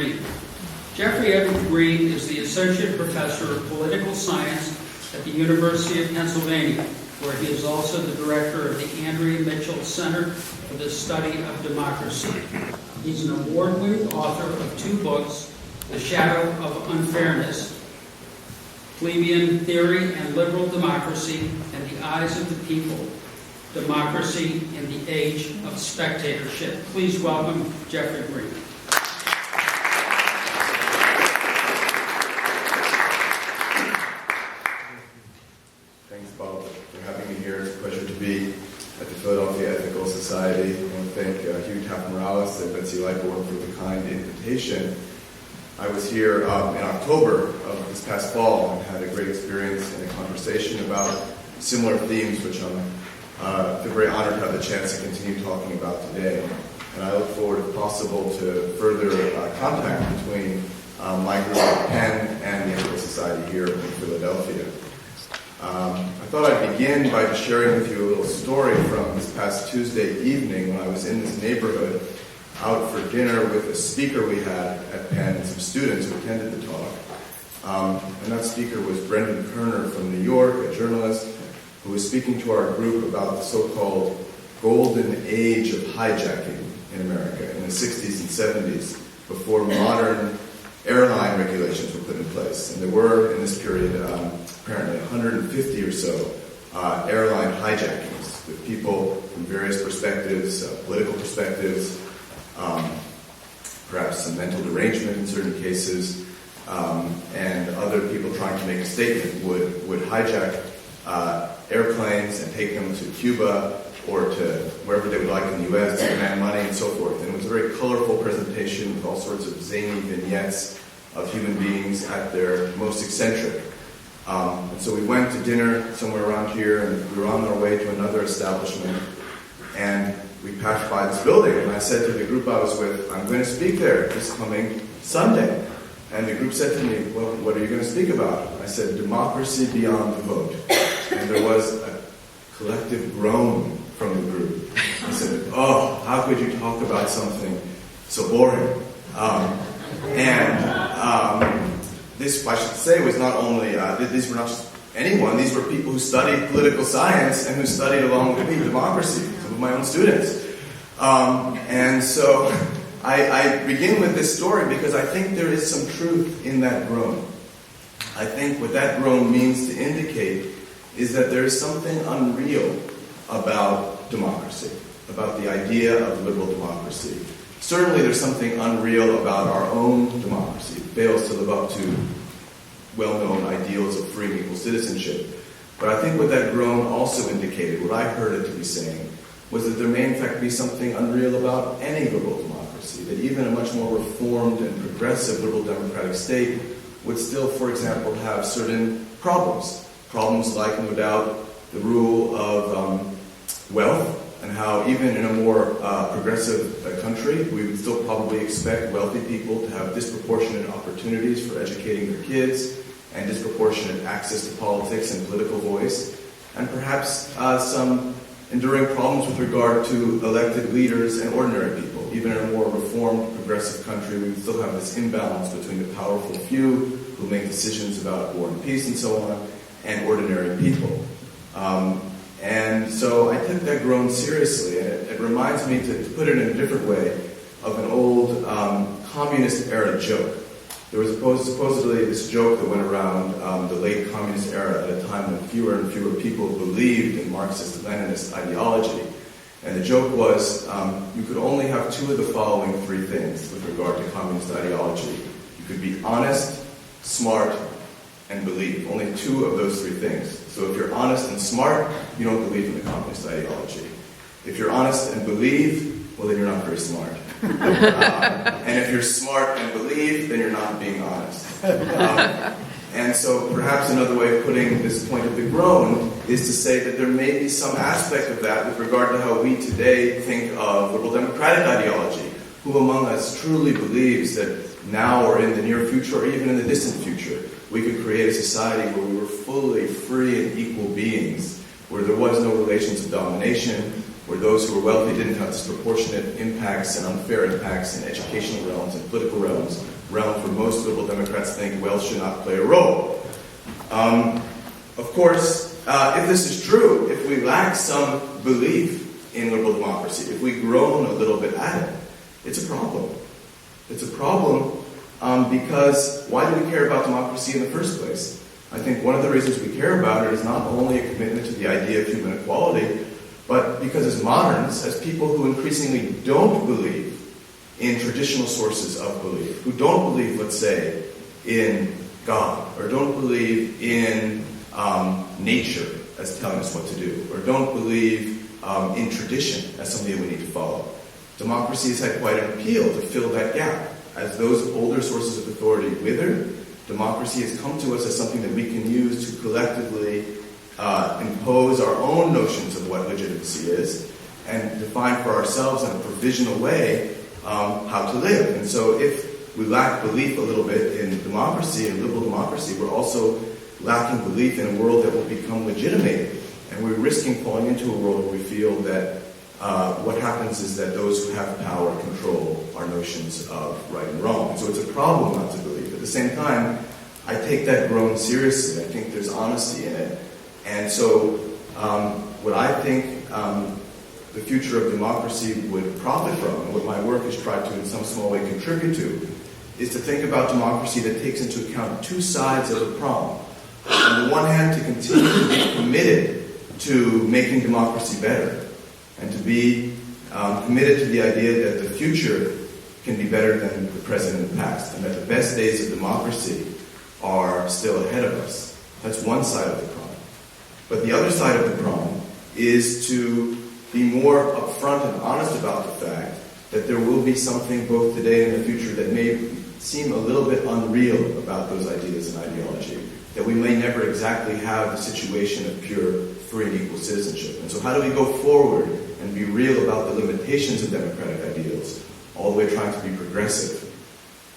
Green. Jeffrey Edward Green is the Associate Professor of Political Science at the University of Pennsylvania, where he is also the director of the Andrea Mitchell Center for the Study of Democracy. He's an award-winning author of 2 books, The Shadow of Unfairness, Plebeian Theory and Liberal Democracy, and the Eyes of the People, Democracy in the Age of Spectatorship. Please welcome Jeffrey Green. Thanks, Bob, for having me here. It's a pleasure to be at the Philadelphia Ethical Society. I want to thank Hugh Taff-Morales and Betsy Lightbourne for the kind invitation. I was here in October of this past fall and had a great experience in a conversation about similar themes, which I'm feel very honored to have the chance to continue talking about today. And I look forward, if possible, to further contact between my group at Penn and the Ethical Society here in Philadelphia. I thought I'd begin by just sharing with you a little story from this past Tuesday evening when I was in this neighborhood out for dinner with a speaker we had at Penn and some students who attended the talk. And that speaker was Brendan Kerner from New York, a journalist who was speaking to our group about the so-called golden age of hijacking in America in the 60s and 70s before modern airline regulations were put in place. And there were, in this period, apparently 150 or so airline hijackings with people from various perspectives, political perspectives, perhaps some mental derangement in certain cases, and other people trying to make a statement would hijack airplanes and take them to Cuba or to wherever they would like in the U.S. to demand money and so forth. And it was a very colorful presentation with all sorts of zany vignettes of human beings at their most eccentric. And so we went to dinner somewhere around here, and we were on our way to another establishment, and we passed by this building, and I said to the group I was with, I'm going to speak there this coming Sunday. And the group said to me, well, what are you going to speak about? I said, democracy beyond the vote. And there was a collective groan from the group. I said, oh, how could you talk about something so boring? This, I should say, was not only, these were not just anyone, these were people who studied political science and who studied along with me democracy, some of my own students. And so I begin with this story because I think there is some truth in that groan. I think what that groan means to indicate is that there is something unreal about democracy, about the idea of liberal democracy. Certainly there's something unreal about our own democracy. It fails to live up to well-known ideals of free and equal citizenship. But I think what that groan also indicated, what I heard it to be saying, was that there may in fact be something unreal about any liberal democracy, that even a much more reformed and progressive liberal democratic state would still, for example, have certain problems. Problems like, no doubt, the rule of wealth, and how even in a more progressive country, we would still probably expect wealthy people to have disproportionate opportunities for educating their kids and disproportionate access to politics and political voice, and perhaps some enduring problems with regard to elected leaders and ordinary people. Even in a more reformed, progressive country, we would still have this imbalance between the powerful few who make decisions about war and peace and so on, and ordinary people. And so I took that groan seriously, and it reminds me, to put it in a different way, of an old communist-era joke. There was supposedly this joke that went around the late communist era at a time when fewer and fewer people believed in Marxist-Leninist ideology. And the joke was, you could only have 2 of the following 3 things with regard to communist ideology. You could be honest, smart, and believe. Only 2 of those 3 things. So if you're honest and smart, you don't believe in the communist ideology. If you're honest and believe, well, then you're not very smart. And if you're smart and believe, then you're not being honest. And so perhaps another way of putting this point of the groan is to say that there may be some aspect of that with regard to how we today think of liberal democratic ideology. Who among us truly believes that now or in the near future or even in the distant future, we could create a society where we were fully free and equal beings, where there was no relations of domination, where those who were wealthy didn't have disproportionate impacts and unfair impacts in educational realms and political realms where most liberal Democrats think wealth should not play a role. Of course, if this is true, if we lack some belief in liberal democracy, if we groan a little bit at it, it's a problem. It's a problem because why do we care about democracy in the first place? I think one of the reasons we care about it is not only a commitment to the idea of human equality, but because as moderns, as people who increasingly don't believe in traditional sources of belief, who don't believe, let's say, in God, or don't believe in nature as telling us what to do, or don't believe in tradition as something that we need to follow. Democracy has had quite an appeal to fill that gap. As those older sources of authority wither, democracy has come to us as something that we can use to collectively impose our own notions of what legitimacy is and define for ourselves in a provisional way how to live. And so if we lack belief a little bit in democracy and liberal democracy, we're also lacking belief in a world that will become legitimated. And we're risking falling into a world where we feel that what happens is that those who have power control our notions of right and wrong. So it's a problem not to believe. At the same time, I take that groan seriously. I think there's honesty in it. And so what I think the future of democracy would profit from, and what my work has tried to in some small way contribute to, is to think about democracy that takes into account two sides of the problem. On the one hand, to continue to be committed to making democracy better, and to be committed to the idea that the future can be better than the present and the past, and that the best days of democracy are still ahead of us. That's one side of the problem. But the other side of the problem is to be more upfront and honest about the fact that there will be something both today and in the future that may seem a little bit unreal about those ideas and ideology, that we may never exactly have the situation of pure free and equal citizenship. And so how do we go forward and be real about the limitations of democratic ideals, all the way trying to be progressive?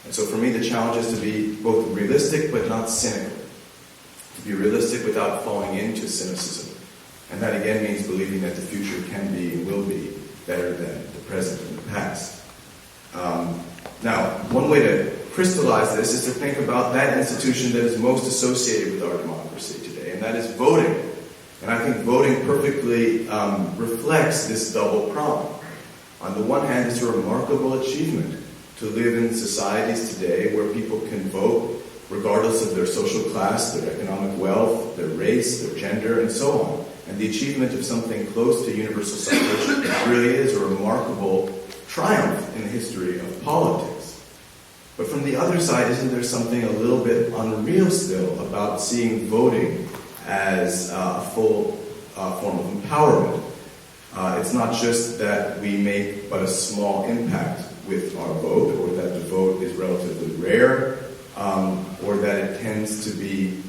And so for me, the challenge is to be both realistic but not cynical. To be realistic without falling into cynicism. And that again means believing that the future can be and will be better than the present and the past. Now, one way to crystallize this is to think about that institution that is most associated with our democracy today, and that is voting. And I think voting perfectly reflects this double problem. On the one hand, it's a remarkable achievement to live in societies today where people can vote regardless of their social class, their economic wealth, their race, their gender, and so on. And the achievement of something close to universal suffrage really is a remarkable triumph in the history of politics. But from the other side, isn't there something a little bit unreal still about seeing voting as a full form of empowerment? It's not just that we make but a small impact with our vote, or that the vote is relatively rare, or that it tends to be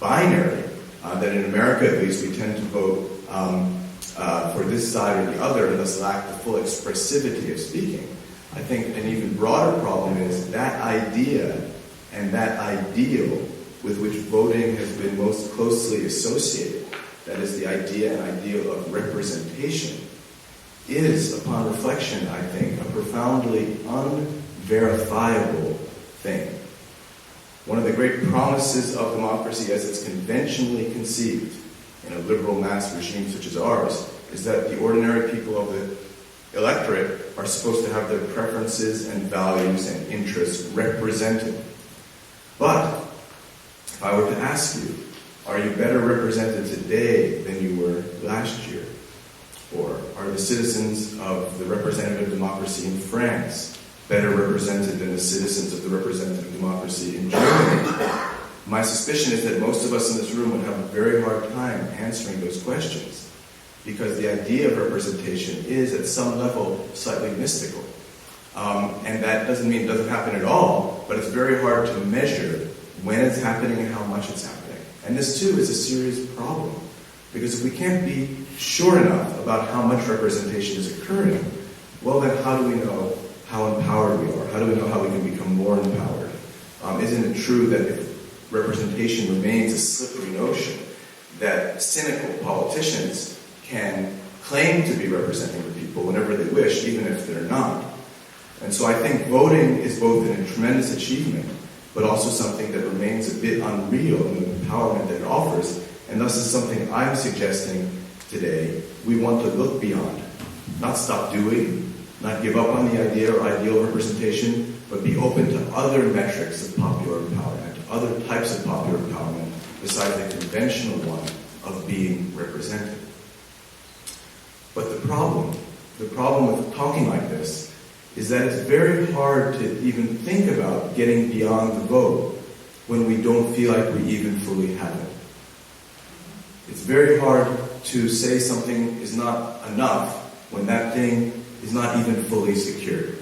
binary. That in America, at least, we tend to vote for this side or the other and thus lack the full expressivity of speaking. I think an even broader problem is that idea and that ideal with which voting has been most closely associated, that is the idea and ideal of representation, is, upon reflection, I think, a profoundly unverifiable thing. One of the great promises of democracy as it's conventionally conceived in a liberal mass regime such as ours is that the ordinary people of the electorate are supposed to have their preferences and values and interests represented. But if I were to ask you, are you better represented today than you were last year? Or are the citizens of the representative democracy in France better represented than the citizens of the representative democracy in Germany? My suspicion is that most of us in this room would have a very hard time answering those questions, because the idea of representation is, at some level, slightly mystical. And that doesn't mean it doesn't happen at all, but it's very hard to measure when it's happening and how much it's happening. And this, too, is a serious problem, because if we can't be sure enough about how much representation is occurring, well, then how do we know how empowered we are? How do we know how we can become more empowered? Isn't it true that if representation remains a slippery notion, that cynical politicians can claim to be representing the people whenever they wish, even if they're not. And so I think voting is both a tremendous achievement, but also something that remains a bit unreal in the empowerment that it offers, and thus is something I'm suggesting today we want to look beyond. Not stop doing, not give up on the idea or ideal representation, but be open to other metrics of popular empowerment, other types of popular empowerment, besides the conventional one of being represented. But the problem with talking like this is that it's very hard to even think about getting beyond the vote when we don't feel like we even fully have it. It's very hard to say something is not enough when that thing is not even fully secured.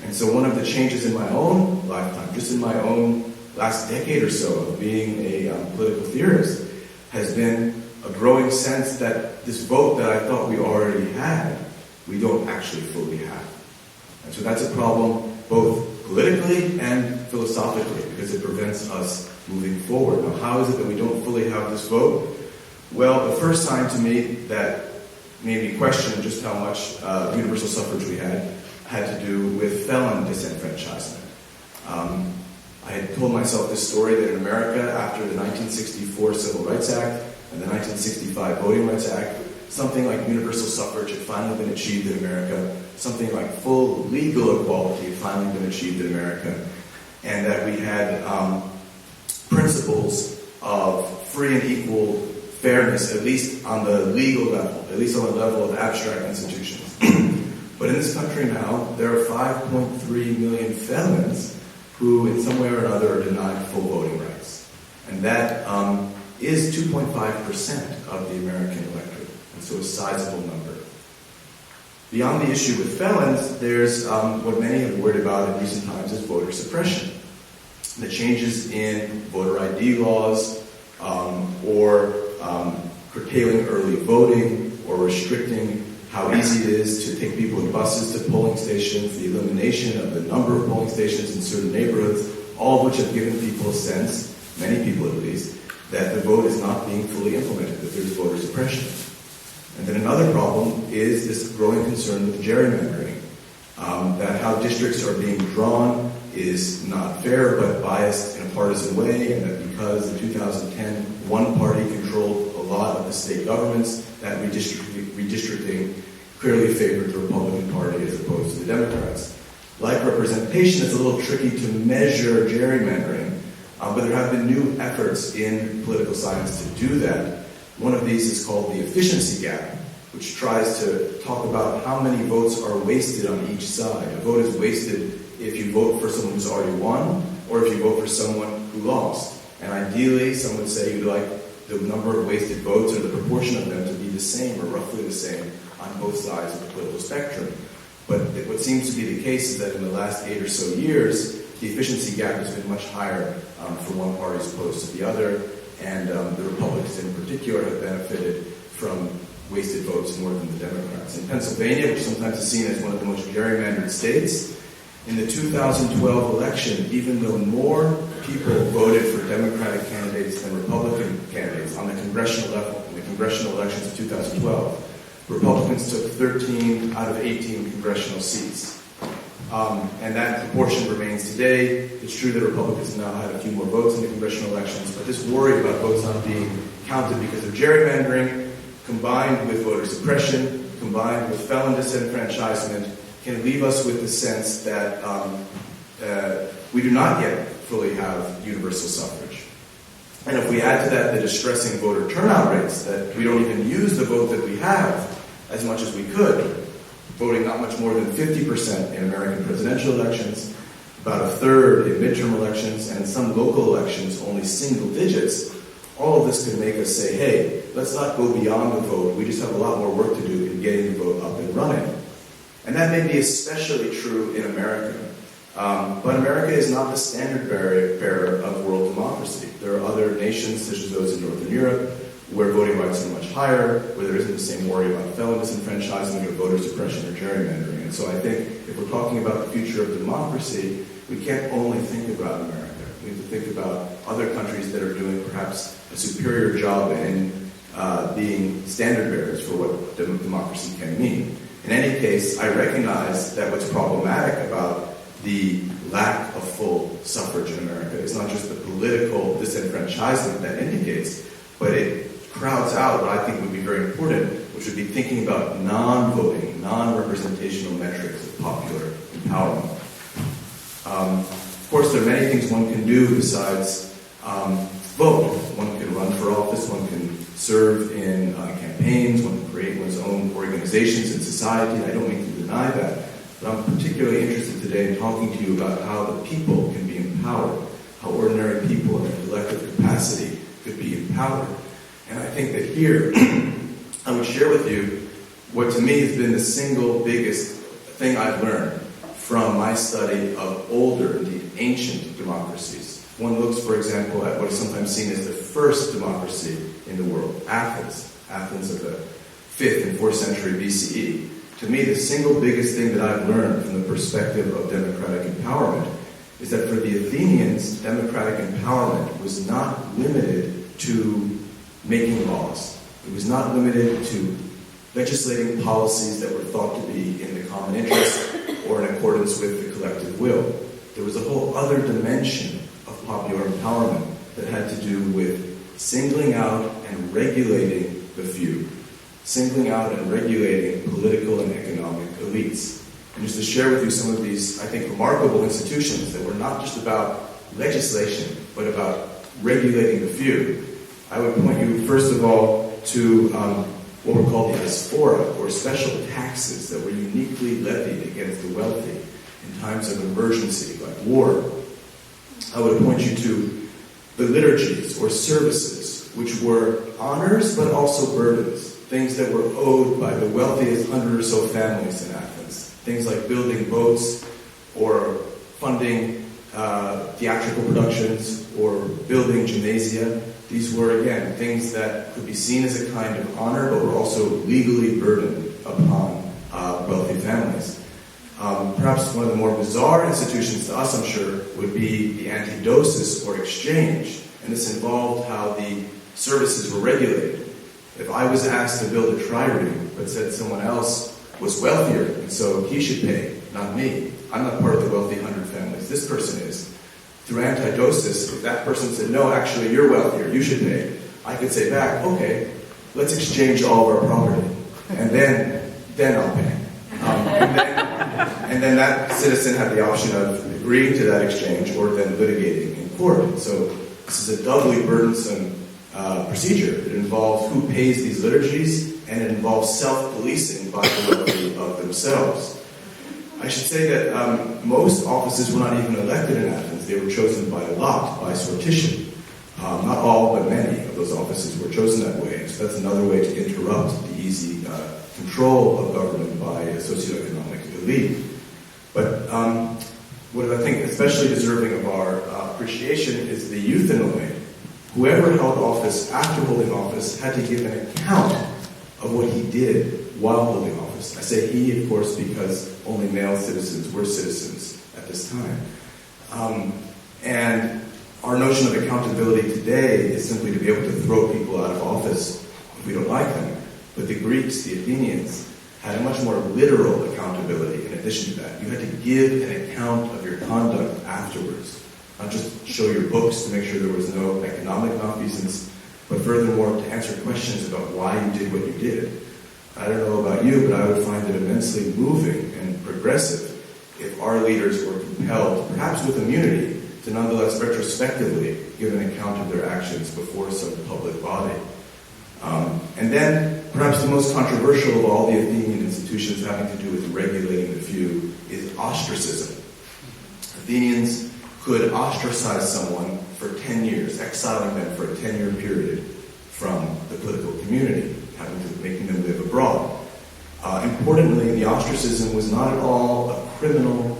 And so one of the changes in my own lifetime, just in my own last decade or so of being a political theorist, has been a growing sense that this vote that I thought we already had, we don't actually fully have. And so that's a problem both politically and philosophically, because it prevents us moving forward. Now, how is it that we don't fully have this vote? Well, the first sign to me that made me question just how much universal suffrage we had to do with felon disenfranchisement. I had told myself this story that in America, after the 1964 Civil Rights Act and the 1965 Voting Rights Act, something like universal suffrage had finally been achieved in America, something like full legal equality had finally been achieved in America, and that we had principles of free and equal fairness, at least on the legal level, at least on the level of abstract institutions. But in this country now, there are 5.3 million felons who, in some way or another, are denied full voting rights. And that is 2.5% of the American electorate, and so a sizable number. Beyond the issue with felons, there's what many have worried about in recent times is voter suppression. The changes in voter ID laws, or curtailing early voting, or restricting how easy it is to take people in buses to polling stations, the elimination of the number of polling stations in certain neighborhoods, all of which have given people a sense, many people at least, that the vote is not being fully implemented, that there's voter suppression. And then another problem is this growing concern with gerrymandering, that how districts are being drawn is not fair but biased in a partisan way, and that because in 2010 one party controlled a lot of the state governments, that redistricting clearly favored the Republican Party as opposed to the Democrats. Like representation, it's a little tricky to measure gerrymandering, but there have been new efforts in political science to do that. One of these is called the efficiency gap, which tries to talk about how many votes are wasted on each side. A vote is wasted if you vote for someone who's already won, or if you vote for someone who lost. And ideally, some would say you'd like the number of wasted votes or the proportion of them to be the same or roughly the same on both sides of the political spectrum. But what seems to be the case is that in the last 8 or so years, the efficiency gap has been much higher for one party as opposed to the other, and the Republicans in particular have benefited from wasted votes more than the Democrats. In Pennsylvania, which sometimes is seen as one of the most gerrymandered states, in the 2012 election, even though more people voted for Democratic candidates than Republican candidates on the congressional level, in the congressional elections of 2012, Republicans took 13 out of 18 congressional seats. And that proportion remains today. It's true that Republicans now have a few more votes in the congressional elections, but this worry about votes not being counted because of gerrymandering, combined with voter suppression, combined with felon disenfranchisement, can leave us with the sense that we do not yet fully have universal suffrage. And if we add to that the distressing voter turnout rates, that we don't even use the vote that we have as much as we could, voting not much more than 50% in American presidential elections, about a third in midterm elections, and some local elections only single digits, all of this could make us say, hey, let's not go beyond the vote. We just have a lot more work to do in getting the vote up and running. And that may be especially true in America. But America is not the standard bearer of world democracy. There are other nations, such as those in Northern Europe, where voting rights are much higher, where there isn't the same worry about felon disenfranchisement or voter suppression or gerrymandering. And so I think if we're talking about the future of democracy, we can't only think about America. We have to think about other countries that are doing perhaps a superior job in being standard bearers for what democracy can mean. In any case, I recognize that what's problematic about the lack of full suffrage in America is not just the political disenfranchisement that indicates, but it crowds out what I think would be very important, which would be thinking about non-voting, non-representational metrics of popular empowerment. Of course, there are many things one can do besides vote. One can run for office, one can serve in campaigns, one can create one's own organizations in society. I don't mean to deny that. But I'm particularly interested today in talking to you about how the people can be empowered, how ordinary people in their collective capacity could be empowered. And I think that here, I would share with you what to me has been the single biggest thing I've learned from my study of older, indeed ancient democracies. One looks, for example, at what is sometimes seen as the first democracy in the world, Athens of the 5th and 4th century BCE. To me, the single biggest thing that I've learned from the perspective of democratic empowerment is that for the Athenians, democratic empowerment was not limited to making laws. It was not limited to legislating policies that were thought to be in the common interest or in accordance with the collective will. There was a whole other dimension of popular empowerment that had to do with singling out and regulating the few, singling out and regulating political and economic elites. And just to share with you some of these, I think, remarkable institutions that were not just about legislation, but about regulating the few, I would point you, first of all, to what were called the diaspora, or special taxes that were uniquely levied against the wealthy in times of emergency, like war. I would point you to the liturgies, or services, which were honors but also burdens, things that were owed by the wealthiest 100 or so families in Athens, things like building boats, or funding theatrical productions, or building gymnasia. These were, again, things that could be seen as a kind of honor, but were also legally burdened upon wealthy families. Perhaps one of the more bizarre institutions to us, I'm sure, would be the antidosis, or exchange. And this involved how the services were regulated. If I was asked to build a trireme, but said someone else was wealthier, and so he should pay, not me. I'm not part of the wealthy 100 families. This person is. Through antidosis, if that person said, no, actually, you're wealthier, you should pay, I could say back, okay, let's exchange all of our property, and then I'll pay. And then that citizen had the option of agreeing to that exchange or then litigating in court. So this is a doubly burdensome procedure. It involves who pays these liturgies, and it involves self-policing by the wealthy of themselves. I should say that most offices were not even elected in Athens. They were chosen by lot, by sortition. Not all, but many of those offices were chosen that way. So that's another way to interrupt the easy control of government by a socioeconomic elite. But what I think especially deserving of our appreciation is the euthanoid. Whoever held office after holding office had to give an account of what he did while holding office. I say he, of course, because only male citizens were citizens at this time. And our notion of accountability today is simply to be able to throw people out of office if we don't like them. But the Greeks, the Athenians, had a much more literal accountability in addition to that. You had to give an account of your conduct afterwards. Not just show your books to make sure there was no economic malfeasance, but furthermore to answer questions about why you did what you did. I don't know about you, but I would find it immensely moving and progressive if our leaders were compelled, perhaps with immunity, to nonetheless retrospectively give an account of their actions before some public body. And then, perhaps the most controversial of all the Athenian institutions having to do with regulating the few is ostracism. Athenians could ostracize someone for 10 years, exiling them for a 10-year period from the political community, making them live abroad. Importantly, the ostracism was not at all a criminal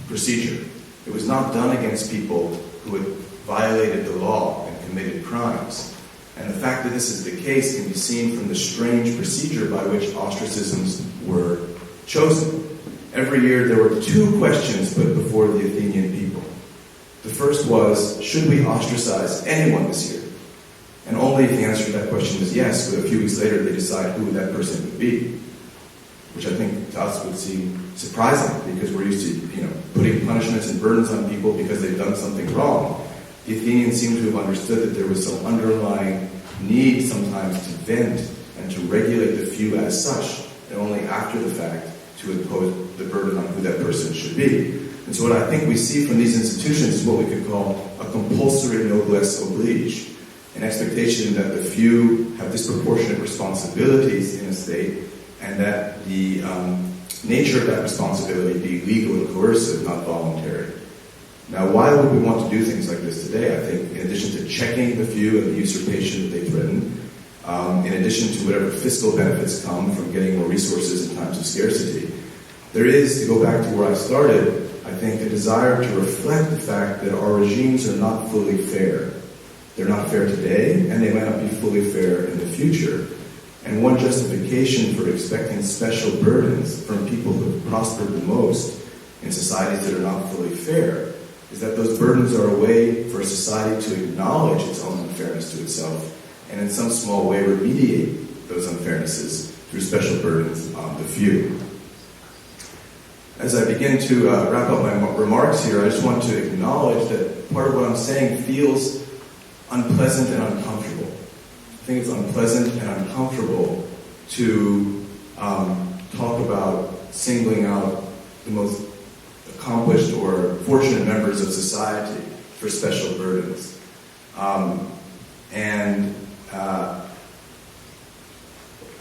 procedure. It was not done against people who had violated the law and committed crimes. And the fact that this is the case can be seen from the strange procedure by which ostracisms were chosen. Every year there were two questions put before the Athenian people. The first was, should we ostracize anyone this year? And only if the answer to that question is yes, would a few weeks later they decide who that person would be. Which I think to us would seem surprising, because we're used to, putting punishments and burdens on people because they've done something wrong. The Athenians seem to have understood that there was some underlying need sometimes to vent and to regulate the few as such, and only after the fact to impose the burden on who that person should be. And so what I think we see from these institutions is what we could call a compulsory noblesse oblige, an expectation that the few have disproportionate responsibilities in a state, and that the nature of that responsibility be legal and coercive, not voluntary. Now, why would we want to do things like this today? I think in addition to checking the few and the usurpation that they threaten, in addition to whatever fiscal benefits come from getting more resources in times of scarcity, there is, to go back to where I started, I think a desire to reflect the fact that our regimes are not fully fair. They're not fair today, and they might not be fully fair in the future. And one justification for expecting special burdens from people who have prospered the most in societies that are not fully fair is that those burdens are a way for a society to acknowledge its own unfairness to itself and in some small way remediate those unfairnesses through special burdens on the few. As I begin to wrap up my remarks here, I just want to acknowledge that part of what I'm saying feels unpleasant and uncomfortable. I think it's unpleasant and uncomfortable to talk about singling out the most accomplished or fortunate members of society for special burdens. I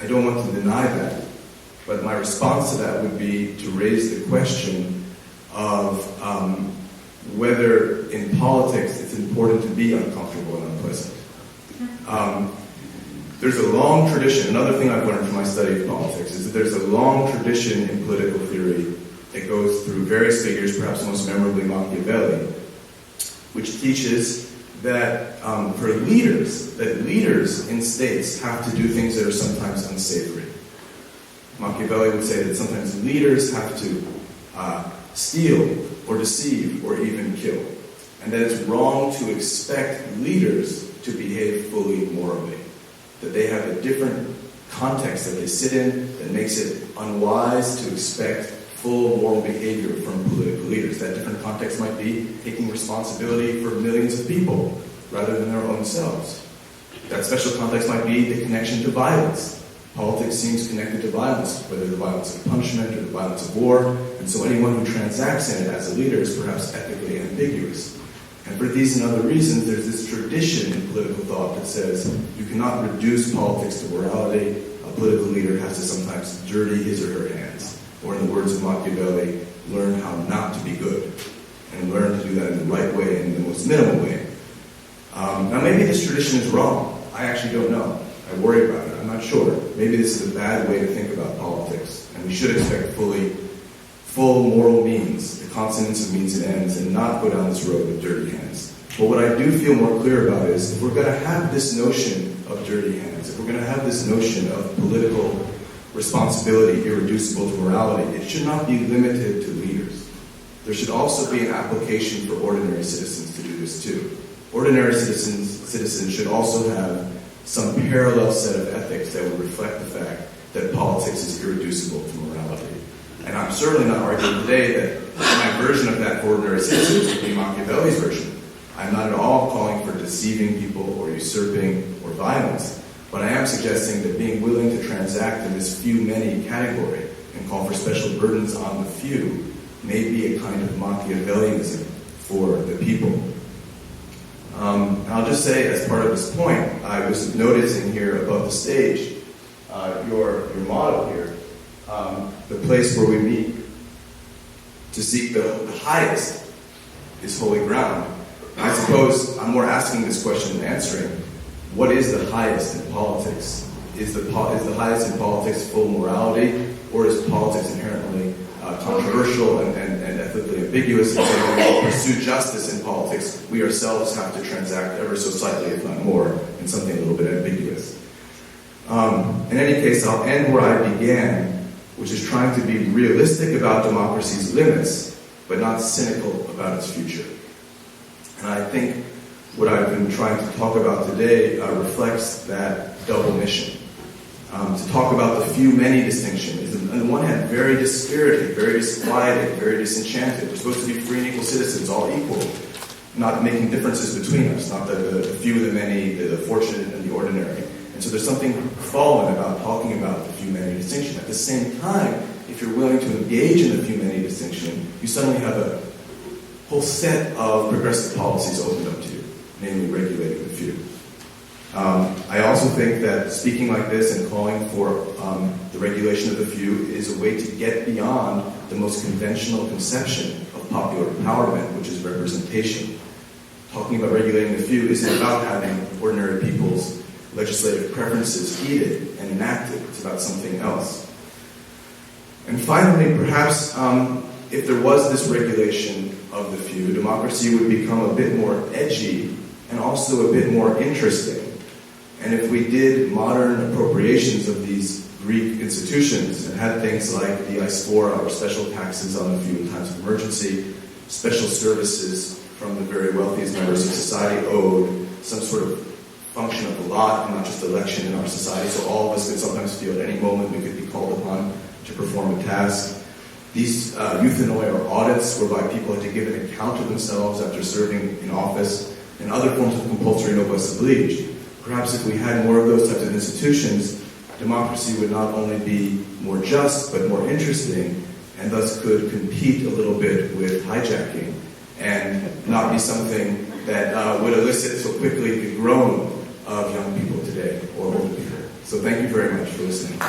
don't want to deny that, but my response to that would be to raise the question of whether in politics it's important to be uncomfortable and unpleasant. There's a long tradition, another thing I've learned from my study of politics is that there's a long tradition in political theory that goes through various figures, perhaps most memorably Machiavelli, which teaches that for leaders, that leaders in states have to do things that are sometimes unsavory. Machiavelli would say that sometimes leaders have to steal or deceive or even kill, and that it's wrong to expect leaders to behave fully morally, that they have a different context that they sit in that makes it unwise to expect full moral behavior from political leaders. That different context might be taking responsibility for millions of people rather than their own selves. That special context might be the connection to violence. Politics seems connected to violence, whether the violence of punishment or the violence of war, and so anyone who transacts in it as a leader is perhaps ethically ambiguous. And for these and other reasons, there's this tradition in political thought that says you cannot reduce politics to morality. A political leader has to sometimes dirty his or her hands. Or in the words of Machiavelli, learn how not to be good. And learn to do that in the right way and in the most minimal way. Now maybe this tradition is wrong. I actually don't know. I worry about it. I'm not sure. Maybe this is a bad way to think about politics. And we should expect full moral means, the consonants of means and ends, and not go down this road with dirty hands. But what I do feel more clear about is if we're going to have this notion of dirty hands, if we're going to have this notion of political responsibility irreducible to morality, it should not be limited to leaders. There should also be an application for ordinary citizens to do this too. Ordinary citizens should also have some parallel set of ethics that would reflect the fact that politics is irreducible to morality. And I'm certainly not arguing today that my version of that for ordinary citizens would be Machiavelli's version. I'm not at all calling for deceiving people or usurping or violence, but I am suggesting that being willing to transact in this few-many category and call for special burdens on the few may be a kind of Machiavellianism for the people. And I'll just say, as part of this point, I was noticing here above the stage, your model here, the place where we meet to seek the highest is holy ground. I suppose I'm more asking this question than answering. What is the highest in politics? Is the highest in politics full morality, or is politics inherently controversial and ethically ambiguous? And so when we pursue justice in politics, we ourselves have to transact ever so slightly, if not more, in something a little bit ambiguous. In any case, I'll end where I began, which is trying to be realistic about democracy's limits, but not cynical about its future. And I think what I've been trying to talk about today reflects that double mission. To talk about the few-many distinction is, on the one hand, very dispirited, very disquieted, very disenchanted. We're supposed to be free and equal citizens, all equal, not making differences between us, not the few, the many, the fortunate, and the ordinary. And so there's something fallen about talking about the few-many distinction. At the same time, if you're willing to engage in the few-many distinction, you suddenly have a whole set of progressive policies opened up to you, namely regulating the few. I also think that speaking like this and calling for the regulation of the few is a way to get beyond the most conventional conception of popular empowerment, which is representation. Talking about regulating the few isn't about having ordinary people's legislative preferences heeded and enacted. It's about something else. And finally, perhaps if there was this regulation of the few, democracy would become a bit more edgy and also a bit more interesting. And if we did modern appropriations of these Greek institutions and had things like the diaspora or special taxes on the few in times of emergency, special services from the very wealthiest members of society owed, some sort of function of the lot and not just election in our society, so all of us could sometimes feel at any moment we could be called upon to perform a task. These euthanoi or audits whereby people had to give an account of themselves after serving in office, and other forms of compulsory noblesse oblige. Perhaps if we had more of those types of institutions, democracy would not only be more just, but more interesting, and thus could compete a little bit with hijacking, and not be something that would elicit so quickly the groan of young people today, or older people. So thank you very much for listening.